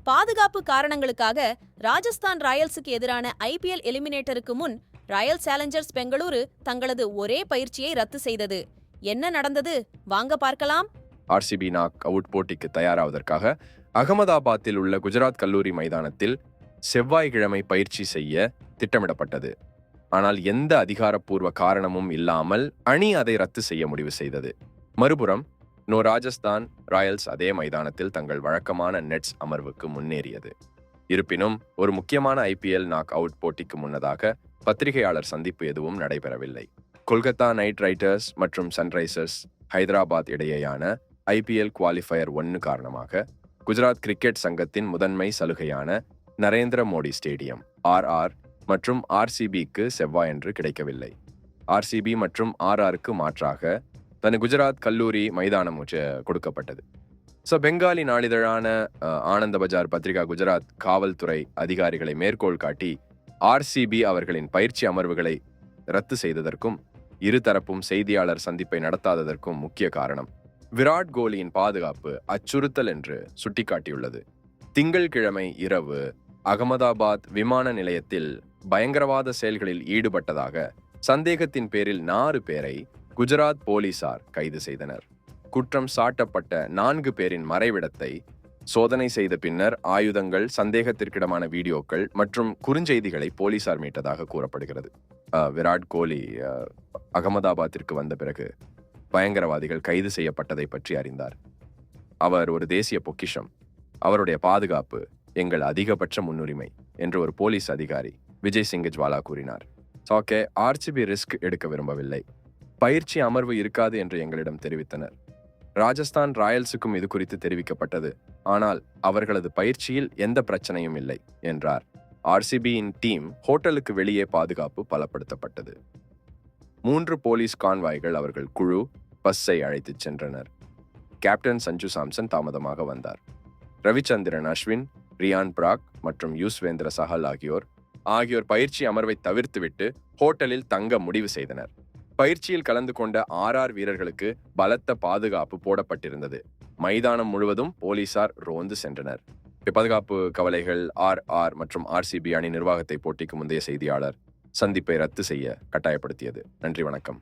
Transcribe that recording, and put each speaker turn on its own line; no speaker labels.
பாதுகாப்பு காரணங்களுக்காக ராஜஸ்தான் ராயல்ஸுக்கு எதிரான ஐபிஎல் எலிமினேட்டருக்கு முன் ராயல் சேலஞ்சர்ஸ் பெங்களூரு தங்களது ஒரே பயிற்சியை ரத்து செய்தது. என்ன நடந்தது வாங்க பார்க்கலாம்.
ஆர்சிபி நாக் அவுட் போட்டிக்கு தயாராவதற்காக அகமதாபாத்தில் உள்ள குஜராத் கல்லூரி மைதானத்தில் செவ்வாய்க்கிழமை பயிற்சி செய்ய திட்டமிடப்பட்டது. ஆனால் எந்த அதிகாரப்பூர்வ காரணமும் இல்லாமல் அணி அதை ரத்து செய்ய முடிவு செய்தது. மறுபுறம் ராஜஸ்தான் ராயல்ஸ் அதே மைதானத்தில் தங்கள் வழக்கமான நெட்ஸ் அமர்வுக்கு முன்னேறியது. இருப்பினும் ஒரு முக்கியமான ஐபிஎல் நாக் அவுட் போட்டிக்கு முன்னதாக பத்திரிகையாளர் சந்திப்பு எதுவும் நடைபெறவில்லை. கொல்கத்தா நைட் ரைடர்ஸ் மற்றும் சன்ரைசர்ஸ் ஹைதராபாத் இடையேயான ஐபிஎல் குவாலிஃபயர் 1 காரணமாக குஜராத் கிரிக்கெட் சங்கத்தின் முதன்மை சலுகையான நரேந்திர மோடி ஸ்டேடியம் RR மற்றும் ஆர்சிபிக்கு செவ்வாயன்று கிடைக்கவில்லை. ஆர்சிபி மற்றும் RRக்கு மாற்றாக குஜராத் கல்லூரி மைதானம் கொடுக்கப்பட்டது. பெங்காலி நாளிதழான ஆனந்த பஜார் பத்திரிகா குஜராத் காவல்துறை அதிகாரிகளை மேற்கோள் காட்டி ஆர்சிபி அவர்களின் பயிற்சி அமர்வுகளை ரத்து செய்ததற்கும் இருதரப்பும் செய்தியாளர் சந்திப்பை நடத்தாததற்கும் முக்கிய காரணம் விராட் கோலியின் பாதுகாப்பு அச்சுறுத்தல் என்று சுட்டிக்காட்டியுள்ளது. திங்கள்கிழமை இரவு அகமதாபாத் விமான நிலையத்தில் பயங்கரவாத செயல்களில் ஈடுபட்டதாக சந்தேகத்தின் பேரில் 4 பேரை குஜராத் போலீசார் கைது செய்தனர். குற்றம் சாட்டப்பட்ட 4 பேரின் மறைவிடத்தை சோதனை செய்த பின்னர் ஆயுதங்கள், சந்தேகத்திற்கிடமான வீடியோக்கள் மற்றும் குறுஞ்செய்திகளை போலீசார் மீட்டதாக கூறப்படுகிறது. விராட் கோலி அகமதாபாத்திற்கு வந்த பிறகு பயங்கரவாதிகள் கைது செய்யப்பட்டதை பற்றி அறிந்தார். அவர் ஒரு தேசிய பொக்கிஷம், அவருடைய பாதுகாப்பு எங்கள் அதிகபட்ச முன்னுரிமை என்று ஒரு போலீஸ் அதிகாரி விஜய் சிங்கஜ்வாலா கூறினார். ஆர்சிபி ரிஸ்க் எடுக்க விரும்பவில்லை, பயிற்சி அமர்வு இருக்காது என்று எங்களிடம் தெரிவித்தனர். ராஜஸ்தான் ராயல்ஸுக்கும் இது குறித்து தெரிவிக்கப்பட்டது, ஆனால் அவர்களது பயிற்சியில் எந்த பிரச்சனையும் இல்லை என்றார். ஆர்சிபியின் டீம் ஹோட்டலுக்கு வெளியே பாதுகாப்பு பலப்படுத்தப்பட்டது. 3 போலீஸ் கான்வாய்கள் அவர்கள் குழு பஸ்ஸை அழைத்துச் சென்றனர். கேப்டன் சஞ்சு சாம்சன் தாமதமாக வந்தார். ரவிச்சந்திரன் அஸ்வின், ரியான் பராக் மற்றும் யூஸ்வேந்திர சஹல் ஆகியோர் பயிற்சி அமர்வை தவிர்த்துவிட்டு ஹோட்டலில் தங்க முடிவு செய்தனர். பயிற்சியில் கலந்து கொண்ட RR வீரர்களுக்கு பலத்த பாதுகாப்பு போடப்பட்டிருந்தது. மைதானம் முழுவதும் போலீசார் ரோந்து சென்றனர். பாதுகாப்பு கவலைகள் RR மற்றும் ஆர்சிபி அணி நிர்வாகத்தை போட்டிக்கு முந்தைய செய்தியாளர் சந்திப்பை ரத்து செய்ய கட்டாயப்படுத்தியது. நன்றி, வணக்கம்.